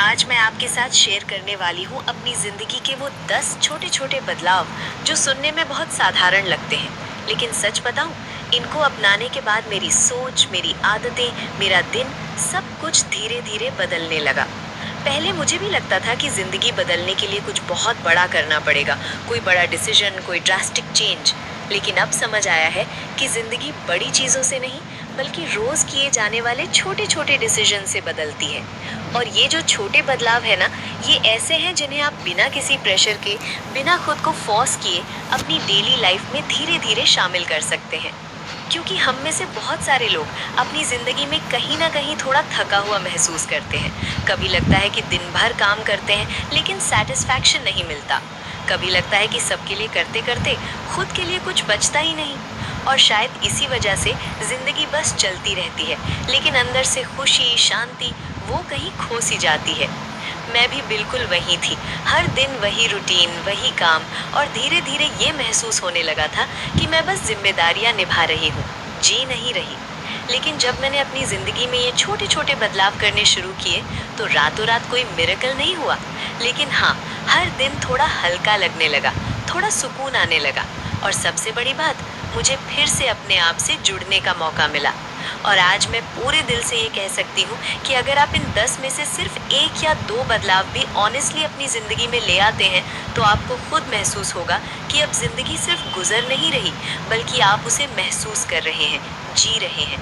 आज मैं आपके साथ शेयर करने वाली हूँ अपनी जिंदगी के वो 10 छोटे छोटे बदलाव जो सुनने में बहुत साधारण लगते हैं, लेकिन सच बताऊं, इनको अपनाने के बाद मेरी सोच, मेरी आदतें, मेरा दिन, सब कुछ धीरे धीरे बदलने लगा। पहले मुझे भी लगता था कि जिंदगी बदलने के लिए कुछ बहुत बड़ा करना पड़ेगा, कोई बड़ा डिसीजन, कोई ड्रास्टिक चेंज। लेकिन अब समझ आया है कि जिंदगी बड़ी चीजों से नहीं, बल्कि रोज किए जाने वाले छोटे छोटे डिसीजन से बदलती है। और ये जो छोटे बदलाव है ना, ये ऐसे हैं जिन्हें आप बिना किसी प्रेशर के, बिना खुद को फोर्स किए अपनी डेली लाइफ में धीरे धीरे शामिल कर सकते हैं। क्योंकि हम में से बहुत सारे लोग अपनी जिंदगी में कहीं ना कहीं थोड़ा थका हुआ महसूस करते हैं। कभी लगता है कि दिन भर काम करते हैं लेकिन सेटिस्फैक्शन नहीं मिलता। कभी लगता है कि सबके लिए करते करते खुद के लिए कुछ बचता ही नहीं। और शायद इसी वजह से जिंदगी बस चलती रहती है, लेकिन अंदर से खुशी, शांति, वो कहीं खो सी जाती है। मैं भी बिल्कुल वही थी। हर दिन वही रूटीन, वही काम, और धीरे धीरे ये महसूस होने लगा था कि मैं बस जिम्मेदारियां निभा रही हूँ, जी नहीं रही। लेकिन जब मैंने अपनी जिंदगी में ये छोटे छोटे बदलाव करने शुरू किए, तो रातों रात कोई मिरेकल नहीं हुआ, लेकिन हाँ, हर दिन थोड़ा हल्का लगने लगा, थोड़ा सुकून आने लगा। और सबसे बड़ी बात, मुझे फिर से अपने आप से जुड़ने का मौका मिला। और आज मैं पूरे दिल से ये कह सकती हूँ कि अगर आप इन 10 में से सिर्फ एक या दो बदलाव भी ऑनेस्टली अपनी ज़िंदगी में ले आते हैं, तो आपको खुद महसूस होगा कि अब ज़िंदगी सिर्फ गुजर नहीं रही, बल्कि आप उसे महसूस कर रहे हैं, जी रहे हैं।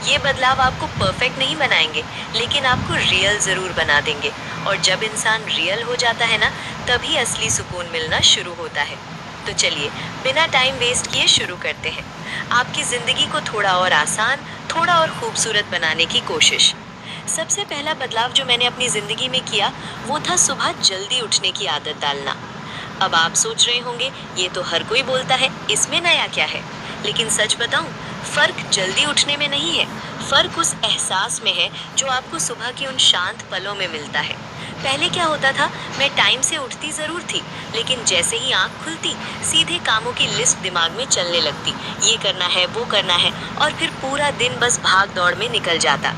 ये बदलाव आपको परफेक्ट नहीं बनाएंगे, लेकिन आपको रियल ज़रूर बना देंगे। और जब इंसान रियल हो जाता है ना, तभी असली सुकून मिलना शुरू होता है। तो चलिए, बिना टाइम वेस्ट किए शुरू करते हैं आपकी ज़िंदगी को थोड़ा और आसान, थोड़ा और खूबसूरत बनाने की कोशिश। सबसे पहला बदलाव जो मैंने अपनी ज़िंदगी में किया, वो था सुबह जल्दी उठने की आदत डालना। अब आप सोच रहे होंगे, ये तो हर कोई बोलता है, इसमें नया क्या है? लेकिन सच बताऊं, फर्क जल्दी उठने में नहीं है, फर्क उस एहसास में है जो आपको सुबह की उन शांत पलों में मिलता है। पहले क्या होता था, मैं टाइम से उठती जरूर थी, लेकिन जैसे ही आंख खुलती, सीधे कामों की लिस्ट दिमाग में चलने लगती। ये करना है, वो करना है, और फिर पूरा दिन बस भाग दौड़ में निकल जाता।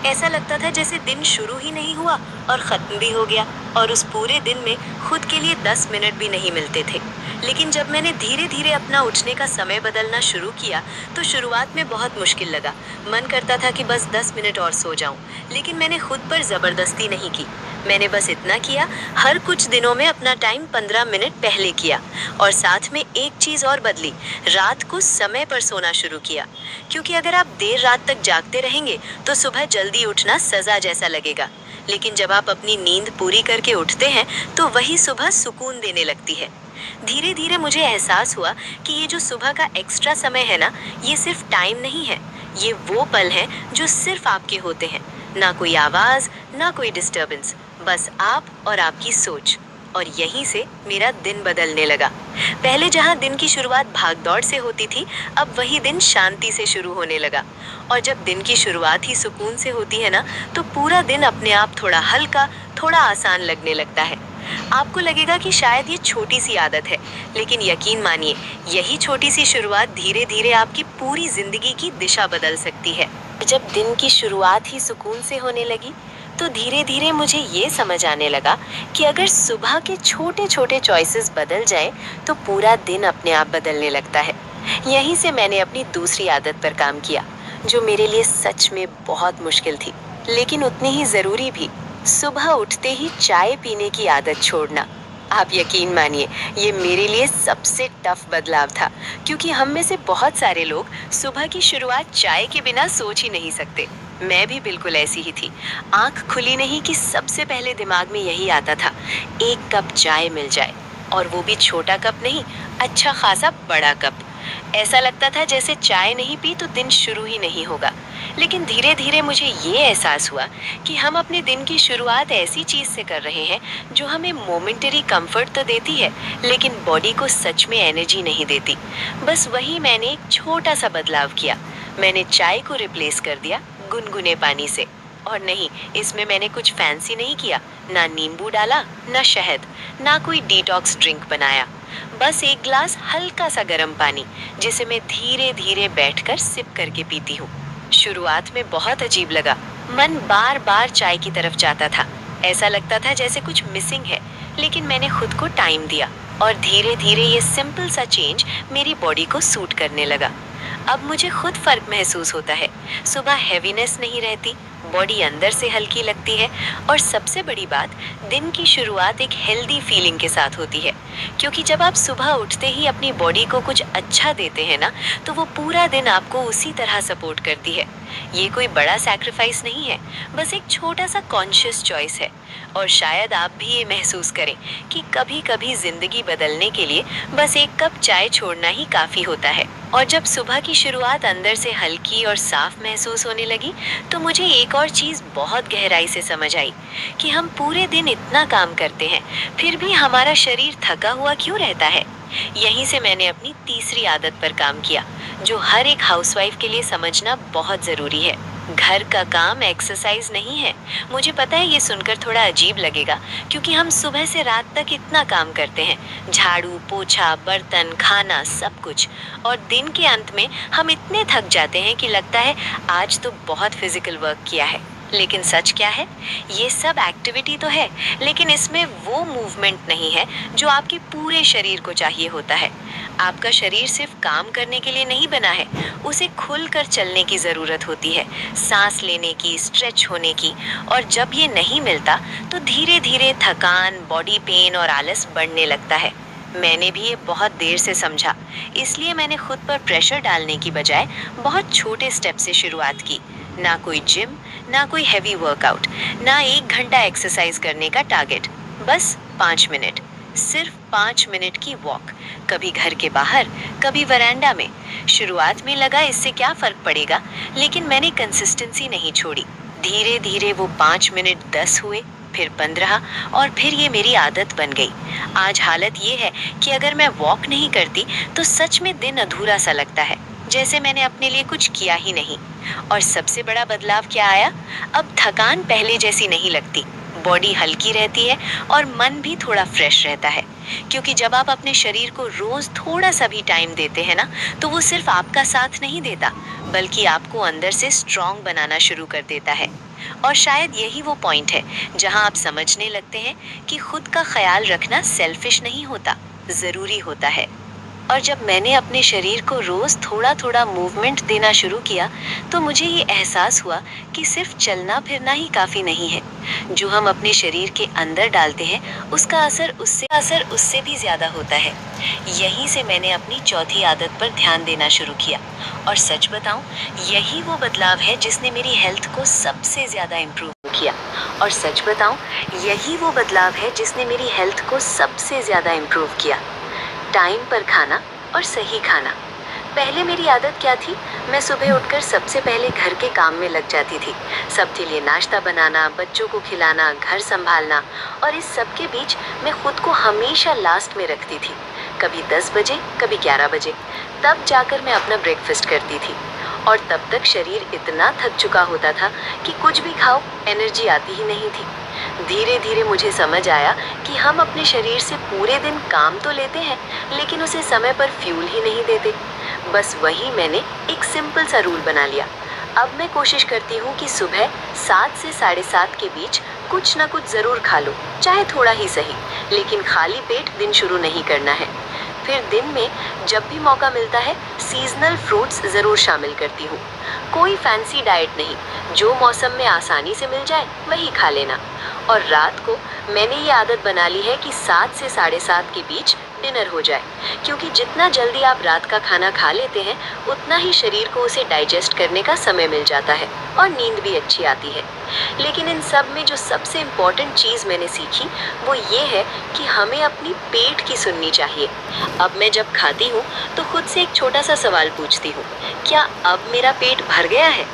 ऐसा लगता था जैसे दिन शुरू ही नहीं हुआ और खत्म भी हो गया, और उस पूरे दिन में खुद के लिए 10 मिनट भी नहीं मिलते थे। लेकिन जब मैंने धीरे धीरे अपना उठने का समय बदलना शुरू किया, तो शुरुआत में बहुत मुश्किल लगा। मन करता था कि बस 10 मिनट और सो जाऊं, लेकिन मैंने खुद पर जबरदस्ती नहीं की। मैंने बस इतना किया, हर कुछ दिनों में अपना टाइम 15 मिनट पहले किया। और साथ में एक चीज और बदली, रात को समय पर सोना शुरू किया। क्योंकि अगर आप देर रात तक जागते रहेंगे, तो सुबह जल्दी उठना सजा जैसा लगेगा। लेकिन जब आप अपनी नींद पूरी करके उठते हैं, तो वही सुबह सुकून देने लगती है। धीरे धीरे मुझे एहसास हुआ कि ये जो सुबह का एक्स्ट्रा समय है ना, ये सिर्फ टाइम नहीं है, ये वो पल हैं जो सिर्फ आपके होते हैं। ना कोई आवाज, ना कोई डिस्टरबेंस, बस आप और आपकी सोच। और यहीं से मेरा दिन बदलने लगा। पहले जहां दिन की शुरुआत भागदौड़ से होती थी, अब वही दिन शांति से शुरू होने लगा। और जब दिन की शुरुआत ही सुकून से होती है ना, तो पूरा दिन अपने आप थोड़ा हल्का, थोड़ा आसान लगने लगता है। आपको लगेगा कि शायद ये छोटी सी आदत है, लेकिन यकीन मानिए, यही छोटी सी शुरुआत धीरे धीरे आपकी पूरी जिंदगी की दिशा बदल सकती है। जब दिन की शुरुआत ही सुकून से होने लगी, तो धीरे धीरे मुझे ये समझ आने लगा कि अगर सुबह के छोटे छोटे चॉइसेस बदल जाएं, तो पूरा दिन अपने आप बदलने लगता है। यहीं से मैंने अपनी दूसरी आदत पर काम किया, जो मेरे लिए सच में बहुत मुश्किल थी, लेकिन उतनी ही जरूरी भी। सुबह उठते ही चाय पीने की आदत छोड़ना। आप यकीन मानिए, ये मेरे लिए सबसे टफ बदलाव था, क्योंकि हम में से बहुत सारे लोग सुबह की शुरुआत चाय के बिना सोच ही नहीं सकते। मैं भी बिल्कुल ऐसी ही थी। आंख खुली नहीं कि सबसे पहले दिमाग में यही आता था, एक कप चाय मिल जाए, और वो भी छोटा कप नहीं, अच्छा खासा बड़ा कप। ऐसा लगता था जैसे चाय नहीं पी तो दिन शुरू ही नहीं होगा। लेकिन धीरे धीरे मुझे ये एहसास हुआ कि हम अपने दिन की शुरुआत ऐसी चीज से कर रहे हैं जो हमें मोमेंटरी कंफर्ट तो देती है, लेकिन बॉडी को सच में एनर्जी नहीं देती। बस वही मैंने एक छोटा सा बदलाव किया। मैंने चाय को रिप्लेस कर दिया गुनगुने पानी से। और नहीं, इसमें मैंने कुछ फैंसी नहीं किया, ना नींबू डाला, ना शहद, ना कोई डिटॉक्स ड्रिंक बनाया। बस एक ग्लास हल्का सा गर्म पानी, जिसे मैं धीरे धीरे बैठकर सिप करके पीती हूँ। शुरुआत में बहुत अजीब लगा, मन बार बार चाय की तरफ जाता था। ऐसा लगता था जैसे कुछ मिसिंग है, लेकिन मैंने खुद को टाइम दिया और धीरे धीरे ये सिंपल सा चेंज मेरी बॉडी को सूट करने लगा। अब मुझे खुद फर्क महसूस होता है। सुबह हैवीनेस नहीं रहती, बॉडी अंदर से हल्की लगती है और सबसे बड़ी बात, दिन की शुरुआत एक हेल्दी फीलिंग के साथ होती है। क्योंकि जब आप सुबह उठते ही अपनी बॉडी को कुछ अच्छा देते हैं ना, तो वो पूरा दिन आपको उसी तरह सपोर्ट करती है। ये कोई बड़ा सैक्रिफाइस नहीं है, बस एक छोटा सा कॉन्शियस चॉइस है। और शायद आप भी ये महसूस करें कि कभी कभी जिंदगी बदलने के लिए बस एक कप चाय छोड़ना ही काफी होता है। और जब सुबह की शुरुआत अंदर से हल्की और साफ महसूस होने लगी, तो मुझे एक और चीज बहुत गहराई से समझ आई कि हम पूरे दिन इतना काम करते हैं, फिर भी हमारा शरीर थका हुआ क्यों रहता है। यहीं से मैंने अपनी तीसरी आदत पर काम किया, जो हर एक हाउसवाइफ के लिए समझना बहुत जरूरी है। घर का काम एक्सरसाइज नहीं है। मुझे पता है ये सुनकर थोड़ा अजीब लगेगा, क्योंकि हम सुबह से रात तक इतना काम करते हैं, झाड़ू पोछा बर्तन खाना सब कुछ, और दिन के अंत में हम इतने थक जाते हैं कि लगता है आज तो बहुत फिजिकल वर्क किया है। लेकिन सच क्या है, ये सब एक्टिविटी तो है, लेकिन इसमें वो मूवमेंट नहीं है जो आपके पूरे शरीर को चाहिए होता है। आपका शरीर सिर्फ काम करने के लिए नहीं बना है, उसे खुलकर चलने की ज़रूरत होती है, सांस लेने की, स्ट्रेच होने की। और जब ये नहीं मिलता, तो धीरे धीरे थकान, बॉडी पेन और आलस बढ़ने लगता है। मैंने भी ये बहुत देर से समझा, इसलिए मैंने खुद पर प्रेशर डालने की बजाय बहुत छोटे स्टेप से शुरुआत की। ना कोई जिम, ना कोई हैवी वर्कआउट, ना 1 घंटा एक्सरसाइज करने का टारगेट, बस 5 मिनट, सिर्फ 5 मिनट की वॉक, कभी घर के बाहर, कभी वरांडा में। शुरुआत में लगा इससे क्या फर्क पड़ेगा, लेकिन मैंने कंसिस्टेंसी नहीं छोड़ी। धीरे धीरे वो 5 मिनट 10 हुए, फिर 15, और फिर ये मेरी आदत बन गई। आज हालत ये है कि अगर मैं वॉक नहीं करती तो सच में दिन अधूरा सा लगता है, जैसे मैंने अपने लिए कुछ किया ही नहीं। और सबसे बड़ा बदलाव क्या आया, अब थकान पहले जैसी नहीं लगती, बॉडी हल्की रहती है और मन भी थोड़ा फ्रेश रहता है। क्योंकि जब आप अपने शरीर को रोज थोड़ा सा भी टाइम देते हैं ना, तो वो सिर्फ आपका साथ नहीं देता, बल्कि आपको अंदर से स्ट्रांग बनाना शुरू कर देता है। और शायद यही वो पॉइंट है जहां आप समझने लगते हैं कि खुद का ख्याल रखना सेल्फिश नहीं होता, जरूरी होता है। और जब मैंने अपने शरीर को रोज थोड़ा थोड़ा मूवमेंट देना शुरू किया, तो मुझे ये एहसास हुआ कि सिर्फ चलना फिरना ही काफी नहीं है। जो हम अपने शरीर के अंदर डालते हैं, उसका असर उससे भी ज्यादा होता है। यहीं से मैंने अपनी चौथी आदत पर ध्यान देना शुरू किया। और सच बताऊं, यही वो बदलाव है जिसने मेरी हेल्थ को सबसे ज्यादा इम्प्रूव किया। और सच बताऊं, यही वो बदलाव है जिसने मेरी हेल्थ को सबसे ज्यादा इम्प्रूव किया। टाइम पर खाना और सही खाना। पहले मेरी आदत क्या थी, मैं सुबह उठकर सबसे पहले घर के काम में लग जाती थी। सबके लिए नाश्ता बनाना, बच्चों को खिलाना, घर संभालना, और इस सब के बीच मैं खुद को हमेशा लास्ट में रखती थी। कभी 10 बजे, कभी 11 बजे, तब जाकर मैं अपना ब्रेकफास्ट करती थी। और तब तक शरीर इतना थक चुका होता था कि कुछ भी खाओ एनर्जी आती ही नहीं थी। धीरे धीरे मुझे समझ आया कि हम अपने शरीर से पूरे दिन काम तो लेते हैं, लेकिन उसे समय पर फ्यूल ही नहीं देते। बस वही मैंने एक सिंपल सा रूल बना लिया। अब मैं कोशिश करती हूँ कि सुबह 7 से 7:30 के बीच कुछ ना कुछ ज़रूर खा लो, चाहे थोड़ा ही सही, लेकिन खाली पेट दिन शुरू नहीं करना है। फिर दिन में जब भी मौका मिलता है, सीजनल फ्रूट्स ज़रूर शामिल करती हूँ। कोई फैंसी डाइट नहीं, जो मौसम में आसानी से मिल जाए वही खा लेना। और रात को मैंने ये आदत बना ली है कि 7 से 7:30 के बीच डिनर हो जाए, क्योंकि जितना जल्दी आप रात का खाना खा लेते हैं, उतना ही शरीर को उसे डाइजेस्ट करने का समय मिल जाता है और नींद भी अच्छी आती है। लेकिन इन सब में जो सबसे इम्पोर्टेंट चीज़ मैंने सीखी, वो ये है कि हमें अपनी पेट की सुननी चाहिए। अब मैं जब खाती हूँ तो खुद से एक छोटा सा सवाल पूछती हूँ, क्या अब मेरा पेट भर गया है?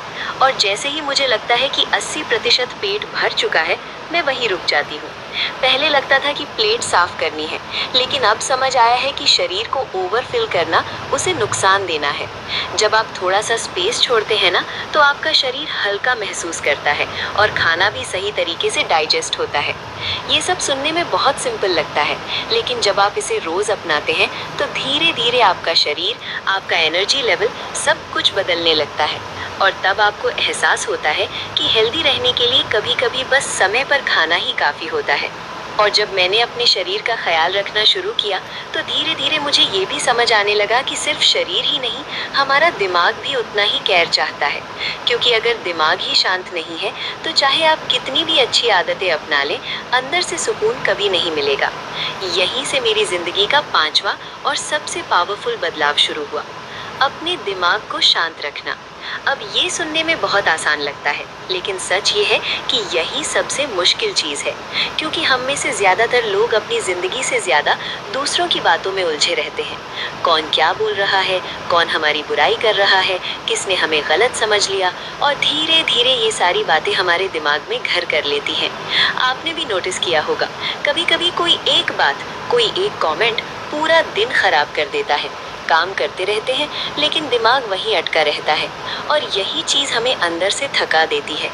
और जैसे ही मुझे लगता है कि 80% पेट भर चुका है, मैं वहीं रुक जाती हूँ। पहले लगता था कि प्लेट साफ करनी है, लेकिन अब समझ आया है कि शरीर को ओवरफिल करना उसे नुकसान देना है। जब आप थोड़ा सा स्पेस छोड़ते हैं ना, तो आपका शरीर हल्का महसूस करता है और खाना भी सही तरीके से डाइजेस्ट होता है। ये सब सुनने में बहुत सिंपल लगता है, लेकिन जब आप इसे रोज अपनाते हैं, तो धीरे धीरे आपका शरीर, आपका एनर्जी लेवल, सब कुछ बदलने लगता है। और तब आपको एहसास होता है कि हेल्दी रहने के लिए कभी-कभी बस समय पर खाना ही काफ़ी होता है। और जब मैंने अपने शरीर का ख्याल रखना शुरू किया, तो धीरे-धीरे मुझे ये भी समझ आने लगा कि सिर्फ शरीर ही नहीं, हमारा दिमाग भी उतना ही केयर चाहता है। क्योंकि अगर दिमाग ही शांत नहीं है, तो चाहे आप कितनी भी अच्छी आदतें अपना लें, अंदर से सुकून कभी नहीं मिलेगा। यहीं से मेरी ज़िंदगी का 5वां और सबसे पावरफुल बदलाव शुरू हुआ। अपने दिमाग को शांत रखना। अब ये सुनने में बहुत आसान लगता है, लेकिन सच ये है कि यही सबसे मुश्किल चीज़ है। क्योंकि हम में से ज़्यादातर लोग अपनी ज़िंदगी से ज़्यादा दूसरों की बातों में उलझे रहते हैं। कौन क्या बोल रहा है, कौन हमारी बुराई कर रहा है, किसने हमें गलत समझ लिया, और धीरे धीरे ये सारी बातें हमारे दिमाग में घर कर लेती हैं। आपने भी नोटिस किया होगा, कभी कभी कोई एक बात, कोई एक कमेंट पूरा दिन खराब कर देता है। काम करते रहते हैं, लेकिन दिमाग वहीं अटका रहता है, और यही चीज़ हमें अंदर से थका देती है।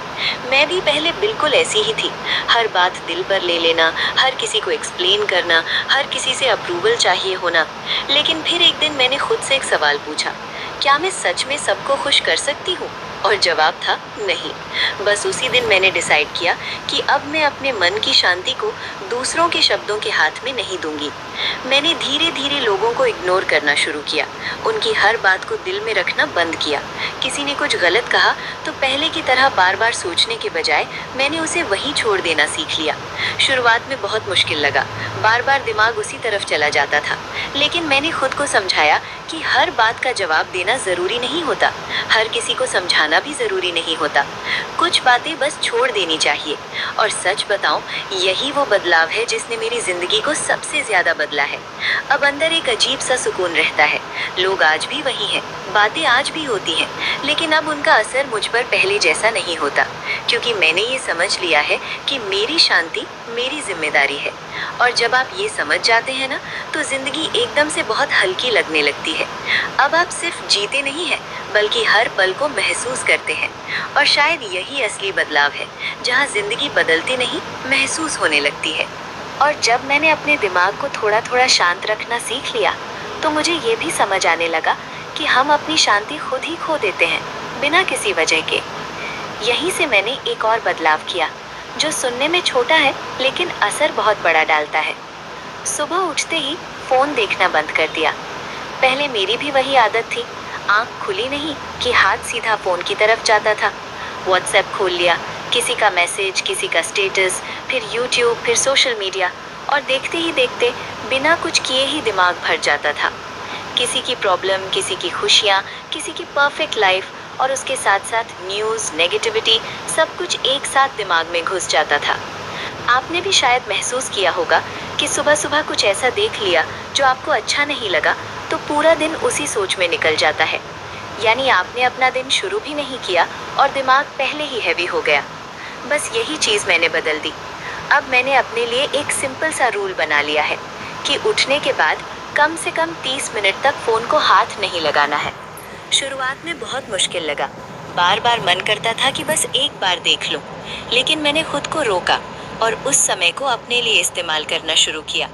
मैं भी पहले बिल्कुल ऐसी ही थी। हर बात दिल पर ले लेना, हर किसी को एक्सप्लेन करना, हर किसी से अप्रूवल चाहिए होना। लेकिन फिर एक दिन मैंने खुद से एक सवाल पूछा, क्या मैं सच में सबको खुश कर सकती हूँ? और जवाब था नहीं। बस उसी दिन मैंने डिसाइड किया कि अब मैं अपने मन की शांति को दूसरों के शब्दों के हाथ में नहीं दूंगी। मैंने धीरे धीरे लोगों को इग्नोर करना शुरू किया, उनकी हर बात को दिल में रखना बंद किया। किसी ने कुछ गलत कहा तो पहले की तरह बार बार सोचने के बजाय मैंने उसे वहीं छोड़ देना सीख लिया। शुरुआत में बहुत मुश्किल लगा, बार बार दिमाग उसी तरफ चला जाता था। लेकिन मैंने खुद को समझाया कि हर बात का जवाब देना ज़रूरी नहीं होता, हर किसी को समझाना भी ज़रूरी नहीं होता। कुछ बातें बस छोड़ देनी चाहिए। और सच बताऊं, यही वो बदलाव है जिसने मेरी ज़िंदगी को सबसे ज़्यादा बदला है। अब अंदर एक अजीब सा सुकून रहता है। लोग आज भी वही हैं, बातें आज भी होती हैं, लेकिन अब उनका असर मुझ पर पहले जैसा नहीं होता। क्योंकि मैंने ये समझ लिया है कि मेरी शांति मेरी जिम्मेदारी है। और जब आप ये समझ जाते हैं ना, तो ज़िंदगी एकदम से बहुत हल्की लगने लगती है। अब आप सिर्फ जीते नहीं हैं, बल्कि हर पल को महसूस करते हैं। और शायद यही असली बदलाव है, जहाँ ज़िंदगी बदलती नहीं, महसूस होने लगती है। और जब मैंने अपने दिमाग को थोड़ा थोड़ा शांत रखना सीख लिया, तो मुझे ये भी समझ आने लगा कि हम अपनी शांति खुद ही खो देते हैं, बिना किसी वजह के। यहीं से मैंने एक और बदलाव किया, जो सुनने में छोटा है लेकिन असर बहुत बड़ा डालता है। सुबह उठते ही फ़ोन देखना बंद कर दिया। पहले मेरी भी वही आदत थी, आँख खुली नहीं कि हाथ सीधा फ़ोन की तरफ जाता था। व्हाट्सएप खोल लिया, किसी का मैसेज, किसी का स्टेटस, फिर यूट्यूब, फिर सोशल मीडिया, और देखते ही देखते बिना कुछ किए ही दिमाग भर जाता था। किसी की प्रॉब्लम, किसी की खुशियाँ, किसी की परफेक्ट लाइफ, और उसके साथ साथ न्यूज़, नेगेटिविटी, सब कुछ एक साथ दिमाग में घुस जाता था। आपने भी शायद महसूस किया होगा कि सुबह सुबह कुछ ऐसा देख लिया जो आपको अच्छा नहीं लगा, तो पूरा दिन उसी सोच में निकल जाता है। यानी आपने अपना दिन शुरू भी नहीं किया और दिमाग पहले ही हैवी हो गया। बस यही चीज़ मैंने बदल दी। अब मैंने अपने लिए एक सिंपल सा रूल बना लिया है कि उठने के बाद कम से कम 30 मिनट तक फ़ोन को हाथ नहीं लगाना है। शुरुआत में बहुत मुश्किल लगा, बार बार मन करता था कि बस एक बार देख लूं, लेकिन मैंने खुद को रोका और उस समय को अपने लिए इस्तेमाल करना शुरू किया।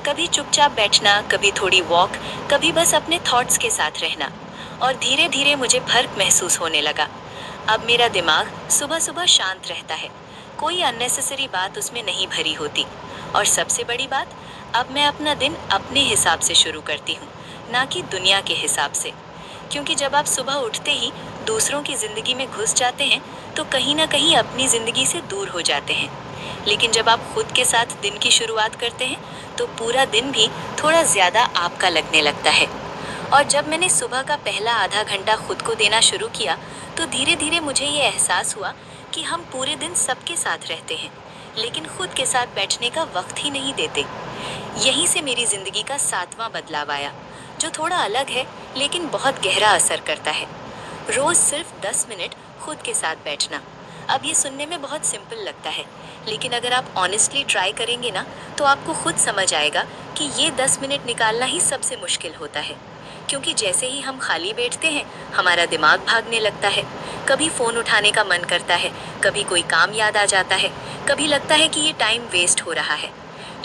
कभी चुपचाप बैठना, कभी थोड़ी वॉक, कभी बस अपने थॉट्स के साथ रहना। और धीरे धीरे मुझे फर्क महसूस होने लगा। अब मेरा दिमाग सुबह सुबह शांत रहता है, कोई अननेसेसरी बात उसमें नहीं भरी होती। और सबसे बड़ी बात, अब मैं अपना दिन अपने हिसाब से शुरू करती हूँ, ना कि दुनिया के हिसाब से। क्योंकि जब आप सुबह उठते ही दूसरों की ज़िंदगी में घुस जाते हैं, तो कहीं ना कहीं अपनी ज़िंदगी से दूर हो जाते हैं। लेकिन जब आप खुद के साथ दिन की शुरुआत करते हैं, तो पूरा दिन भी थोड़ा ज़्यादा आपका लगने लगता है। और जब मैंने सुबह का पहला आधा घंटा खुद को देना शुरू किया, तो धीरे धीरे मुझे ये एहसास हुआ कि हम पूरे दिन सबके साथ रहते हैं, लेकिन खुद के साथ बैठने का वक्त ही नहीं देते। यहीं से मेरी ज़िंदगी का 7वां बदलाव आया, जो थोड़ा अलग है लेकिन बहुत गहरा असर करता है। रोज़ सिर्फ 10 मिनट खुद के साथ बैठना। अब ये सुनने में बहुत सिंपल लगता है, लेकिन अगर आप ऑनेस्टली ट्राई करेंगे ना, तो आपको खुद समझ आएगा कि ये 10 मिनट निकालना ही सबसे मुश्किल होता है। क्योंकि जैसे ही हम खाली बैठते हैं, हमारा दिमाग भागने लगता है। कभी फ़ोन उठाने का मन करता है, कभी कोई काम याद आ जाता है, कभी लगता है कि ये टाइम वेस्ट हो रहा है।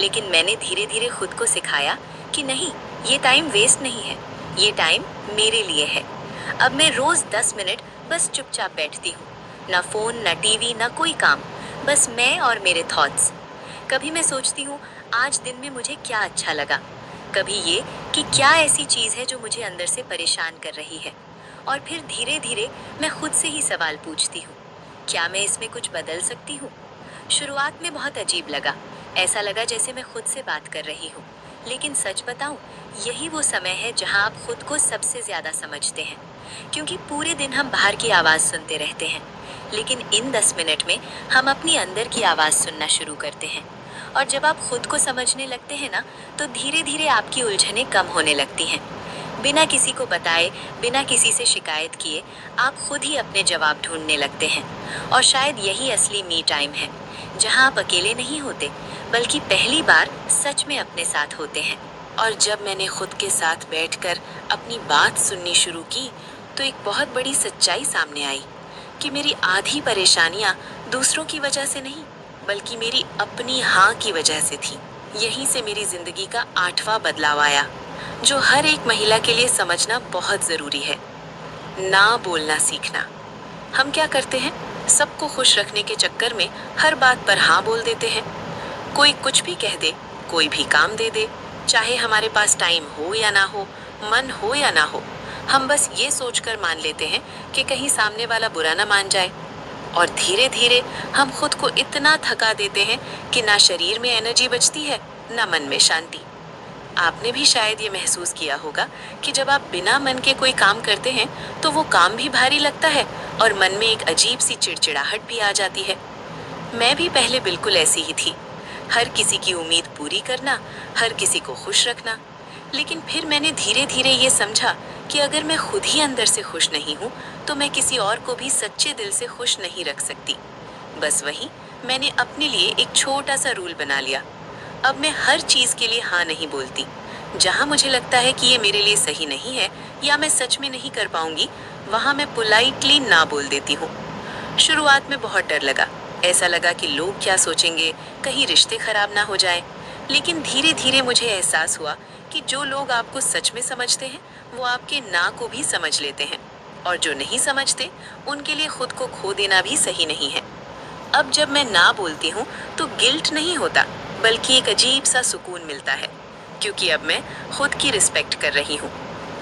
लेकिन मैंने धीरे धीरे खुद को सिखाया कि नहीं, ये टाइम वेस्ट नहीं है, ये टाइम मेरे लिए है। अब मैं रोज़ 10 मिनट बस चुपचाप बैठती हूँ। ना फोन, ना टीवी, ना कोई काम, बस मैं और मेरे थॉट्स। कभी मैं सोचती हूँ आज दिन में मुझे क्या अच्छा लगा, कभी ये कि क्या ऐसी चीज़ है जो मुझे अंदर से परेशान कर रही है। और फिर धीरे धीरे मैं खुद से ही सवाल पूछती हूँ, क्या मैं इसमें कुछ बदल सकती हूँ। शुरुआत में बहुत अजीब लगा, ऐसा लगा जैसे मैं खुद से बात कर रही हूँ। लेकिन सच बताऊं, यही वो समय है जहां आप खुद को सबसे ज्यादा समझते हैं। क्योंकि पूरे दिन हम बाहर की आवाज सुनते रहते हैं, लेकिन इन 10 मिनट में हम अपनी अंदर की आवाज सुनना शुरू करते हैं। और जब आप खुद को समझने लगते हैं ना, तो धीरे धीरे आपकी उलझनें कम होने लगती हैं। बिना किसी को बताए, बिना किसी से शिकायत किए, आप खुद ही अपने जवाब ढूंढने लगते हैं। और शायद यही असली मी टाइम है, जहां आप अकेले नहीं होते, बल्कि पहली बार सच में अपने साथ होते हैं। और जब मैंने खुद के साथ बैठकर अपनी बात सुननी शुरू की, तो एक बहुत बड़ी सच्चाई सामने आई कि मेरी आधी परेशानियां दूसरों की वजह से नहीं, बल्कि मेरी अपनी हाँ की वजह से थी। यहीं से मेरी जिंदगी का 8वां बदलाव आया, जो हर एक महिला के लिए समझना बहुत जरूरी है। ना बोलना सीखना। हम क्या करते हैं, सबको खुश रखने के चक्कर में हर बात पर हाँ बोल देते हैं। कोई कुछ भी कह दे, कोई भी काम दे दे, चाहे हमारे पास टाइम हो या ना हो, मन हो या ना हो, हम बस ये सोचकर मान लेते हैं कि कहीं सामने वाला बुरा ना मान जाए। और धीरे धीरे हम खुद को इतना थका देते हैं कि ना शरीर में एनर्जी बचती है, ना मन में शांति। आपने भी शायद ये महसूस किया होगा कि जब आप बिना मन के कोई काम करते हैं, तो वो काम भी भारी लगता है और मन में एक अजीब सी चिड़चिड़ाहट भी आ जाती है। मैं भी पहले बिल्कुल ऐसी ही थी, हर किसी की उम्मीद पूरी करना, हर किसी को खुश रखना। लेकिन फिर मैंने धीरे धीरे ये समझा कि अगर मैं खुद ही अंदर से खुश नहीं हूँ, तो मैं किसी और को भी सच्चे दिल से खुश नहीं रख सकती। बस वही, मैंने अपने लिए एक छोटा सा रूल बना लिया। अब मैं हर चीज के लिए हाँ नहीं बोलती। जहाँ मुझे लगता है कि ये मेरे लिए सही नहीं है या मैं सच में नहीं कर पाऊंगी, वहां मैं पोलाइटली ना बोल देती हूँ। शुरुआत में बहुत डर लगा, ऐसा लगा कि लोग क्या सोचेंगे, कहीं रिश्ते खराब ना हो जाए। लेकिन धीरे धीरे मुझे एहसास हुआ कि जो लोग आपको सच में समझते हैं, वो आपके ना को भी समझ लेते हैं। और जो नहीं समझते, उनके लिए खुद को खो देना भी सही नहीं है। अब जब मैं ना बोलती हूँ, तो गिल्ट नहीं होता, बल्कि एक अजीब सा सुकून मिलता है, क्योंकि अब मैं खुद की रिस्पेक्ट कर रही हूँ।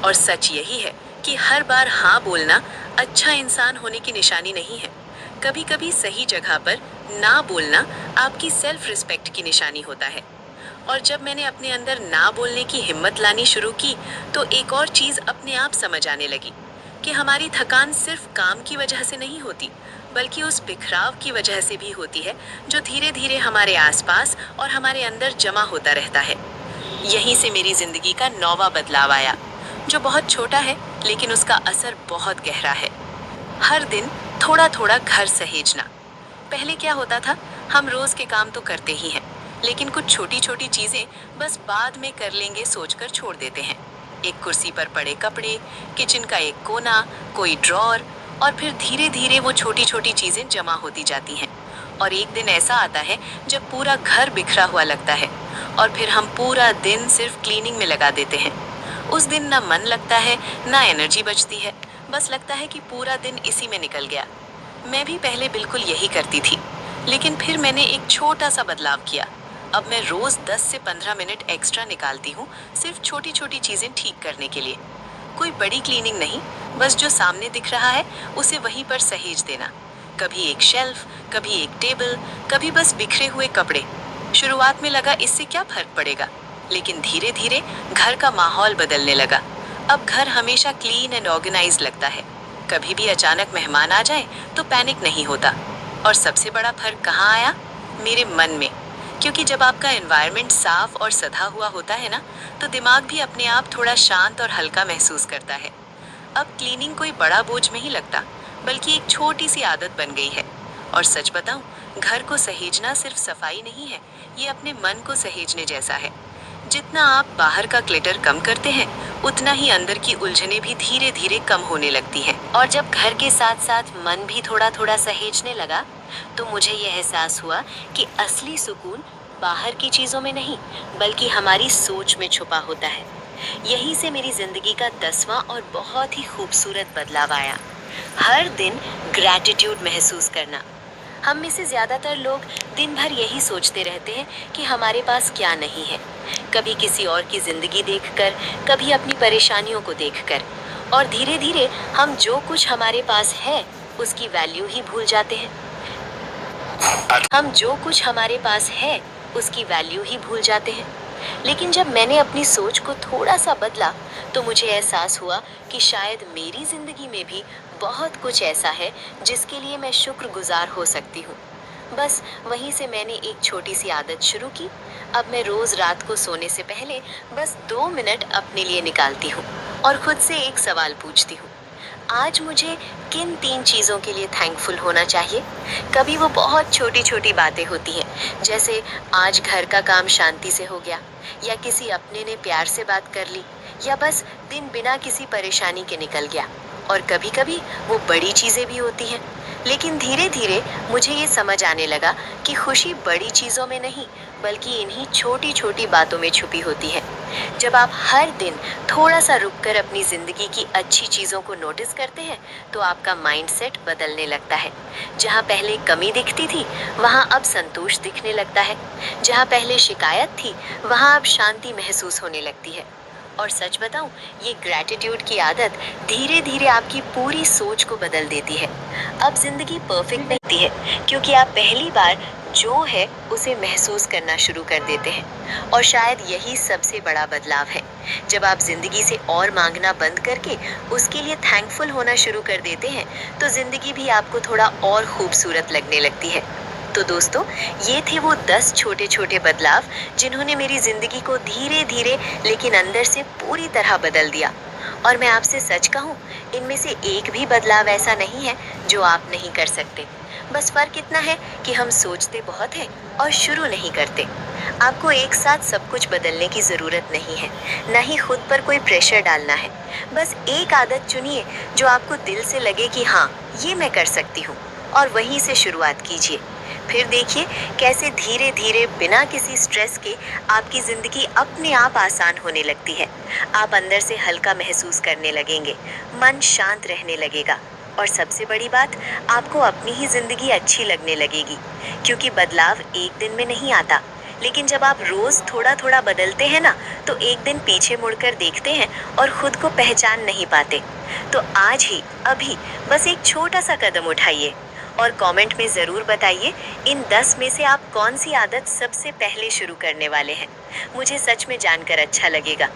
और सच यही है कि हर बार हाँ बोलना अच्छा इंसान होने की निशानी नहीं है। कभी कभी सही जगह पर ना बोलना आपकी सेल्फ रिस्पेक्ट की निशानी होता है। और जब मैंने अपने अंदर ना बोलने की हिम्मत लानी शुरू की, तो एक और चीज अपने आप समझ आने लगी कि हमारी थकान सिर्फ काम की वजह से नहीं होती, बल्कि उस बिखराव की वजह से भी होती है, जो धीरे धीरे हमारे आसपास और हमारे अंदर जमा होता रहता है। यहीं से मेरी जिंदगी का 9वां बदलाव आया, जो बहुत छोटा है, लेकिन उसका असर बहुत गहरा है। हर दिन थोड़ा थोड़ा घर सहेजना। पहले क्या होता था, हम रोज के काम तो करते ही हैं, लेकिन कुछ छोटी छोटी चीजें बस बाद में कर लेंगे सोचकर छोड़ देते हैं। एक कुर्सी पर पड़े कपड़े, किचन का एक कोना, कोई ड्रॉर, और फिर धीरे धीरे वो छोटी छोटी चीजें जमा होती जाती हैं। और एक दिन ऐसा आता है जब पूरा घर बिखरा हुआ लगता है, और फिर हम पूरा दिन सिर्फ क्लीनिंग में लगा देते हैं। उस दिन ना मन लगता है, ना एनर्जी बचती है, बस लगता है कि पूरा दिन इसी में निकल गया। मैं भी पहले बिल्कुल यही करती थी, लेकिन फिर मैंने एक छोटा सा बदलाव किया। अब मैं रोज 10 से 15 मिनट एक्स्ट्रा निकालती हूँ, सिर्फ छोटी छोटी चीजें ठीक करने के लिए। कोई बड़ी क्लीनिंग नहीं, बस जो सामने दिख रहा है उसे वहीं पर सहेज देना। कभी एक शेल्फ, कभी एक टेबल, कभी बस बिखरे हुए कपड़े। शुरुआत में लगा इससे क्या फर्क पड़ेगा, लेकिन धीरे धीरे घर का माहौल बदलने लगा। अब घर हमेशा क्लीन एंड ऑर्गेनाइज लगता है। कभी भी अचानक मेहमान आ जाए तो पैनिक नहीं होता। और सबसे बड़ा फर्क कहाँ आया, मेरे मन में। क्योंकि जब आपका एनवायरनमेंट साफ और सधा हुआ होता है ना, तो दिमाग भी अपने आप थोड़ा शांत और हल्का महसूस करता है। अब क्लीनिंग कोई बड़ा बोझ नहीं लगता, बल्कि एक छोटी सी आदत बन गई है। और सच बताऊं, घर को सहेजना सिर्फ सफाई नहीं है, ये अपने मन को सहेजने जैसा है। जितना आप बाहर का क्लिटर कम करते हैं, उतना ही अंदर की उलझने भी धीरे धीरे कम होने लगती हैं। और जब घर के साथ साथ मन भी थोड़ा थोड़ा सहेजने लगा, तो मुझे यह एहसास हुआ कि असली सुकून बाहर की चीजों में नहीं, बल्कि हमारी सोच में छुपा होता है। यहीं से मेरी जिंदगी का 10वां और बहुत ही खूबसूरत बदलाव आया। हर दिन ग्रैटिट्यूड महसूस करना। हम में से ज़्यादातर लोग दिन भर यही सोचते रहते हैं कि हमारे पास क्या नहीं है, कभी किसी और की ज़िंदगी देखकर, कभी अपनी परेशानियों को देखकर। और धीरे धीरे हम जो कुछ हमारे पास है उसकी वैल्यू ही भूल जाते हैं। हम जो कुछ हमारे पास है उसकी वैल्यू ही भूल जाते हैं। लेकिन जब मैंने अपनी सोच को थोड़ा सा बदला तो मुझे एहसास हुआ कि शायद मेरी ज़िंदगी में भी बहुत कुछ ऐसा है जिसके लिए मैं शुक्रगुजार हो सकती हूँ। बस वहीं से मैंने एक छोटी सी आदत शुरू की। अब मैं रोज़ रात को सोने से पहले बस 2 मिनट अपने लिए निकालती हूँ और खुद से एक सवाल पूछती हूँ, आज मुझे किन 3 चीज़ों के लिए थैंकफुल होना चाहिए। कभी वो बहुत छोटी छोटी बातें होती हैं, जैसे आज घर का काम शांति से हो गया, या किसी अपने ने प्यार से बात कर ली, या बस दिन बिना किसी परेशानी के निकल गया। और कभी कभी वो बड़ी चीज़ें भी होती हैं। लेकिन धीरे धीरे मुझे ये समझ आने लगा कि खुशी बड़ी चीज़ों में नहीं बल्कि इन्हीं छोटी छोटी बातों में छुपी होती है। जब आप हर दिन थोड़ा सा रुककर अपनी ज़िंदगी की अच्छी चीज़ों को नोटिस करते हैं तो आपका माइंडसेट बदलने लगता है। जहाँ पहले कमी दिखती थी वहाँ अब संतोष दिखने लगता है। जहाँ पहले शिकायत थी वहाँ अब शांति महसूस होने लगती है। और सच बताऊं, ये ग्रैटिट्यूड की आदत धीरे धीरे आपकी पूरी सोच को बदल देती है। अब जिंदगी परफेक्ट नहीं होती है क्योंकि आप पहली बार जो है उसे महसूस करना शुरू कर देते हैं। और शायद यही सबसे बड़ा बदलाव है। जब आप जिंदगी से और मांगना बंद करके उसके लिए थैंकफुल होना शुरू कर देते हैं तो जिंदगी भी आपको थोड़ा और खूबसूरत लगने लगती है। तो दोस्तों, ये थे वो 10 छोटे छोटे बदलाव जिन्होंने मेरी जिंदगी को धीरे धीरे लेकिन अंदर से पूरी तरह बदल दिया। और मैं आपसे सच कहूँ, इनमें से एक भी बदलाव ऐसा नहीं है जो आप नहीं कर सकते। बस फर्क इतना है कि हम सोचते बहुत हैं और शुरू नहीं करते। आपको एक साथ सब कुछ बदलने की ज़रूरत नहीं है, न ही खुद पर कोई प्रेशर डालना है। बस एक आदत चुनिए जो आपको दिल से लगे कि हाँ, ये मैं कर सकती हूँ, और वहीं से शुरुआत कीजिए। फिर देखिए कैसे धीरे धीरे बिना किसी स्ट्रेस के आपकी ज़िंदगी अपने आप आसान होने लगती है। आप अंदर से हल्का महसूस करने लगेंगे, मन शांत रहने लगेगा, और सबसे बड़ी बात, आपको अपनी ही ज़िंदगी अच्छी लगने लगेगी। क्योंकि बदलाव एक दिन में नहीं आता, लेकिन जब आप रोज़ थोड़ा थोड़ा बदलते हैं ना, तो एक दिन पीछे मुड़कर देखते हैं और खुद को पहचान नहीं पाते। तो आज ही, अभी, बस एक छोटा सा कदम उठाइए और कमेंट में ज़रूर बताइए इन 10 में से आप कौन सी आदत सबसे पहले शुरू करने वाले हैं। मुझे सच में जानकर अच्छा लगेगा।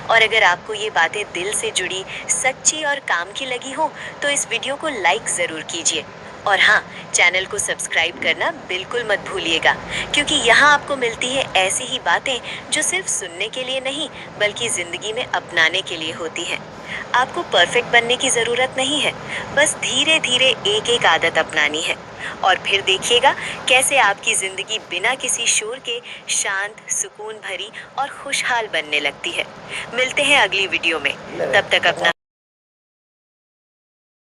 और अगर आपको ये बातें दिल से जुड़ी, सच्ची और काम की लगी हो तो इस वीडियो को लाइक ज़रूर कीजिए। और हाँ, चैनल को सब्सक्राइब करना बिल्कुल मत भूलिएगा, क्योंकि यहाँ आपको मिलती है ऐसी ही बातें जो सिर्फ सुनने के लिए नहीं बल्कि ज़िंदगी में अपनाने के लिए होती हैं। आपको परफेक्ट बनने की ज़रूरत नहीं है, बस धीरे धीरे एक एक आदत अपनानी है। और फिर देखिएगा कैसे आपकी ज़िंदगी बिना किसी शोर के शांत, सुकून भरी और खुशहाल बनने लगती है। मिलते हैं अगली वीडियो में। तब तक अपना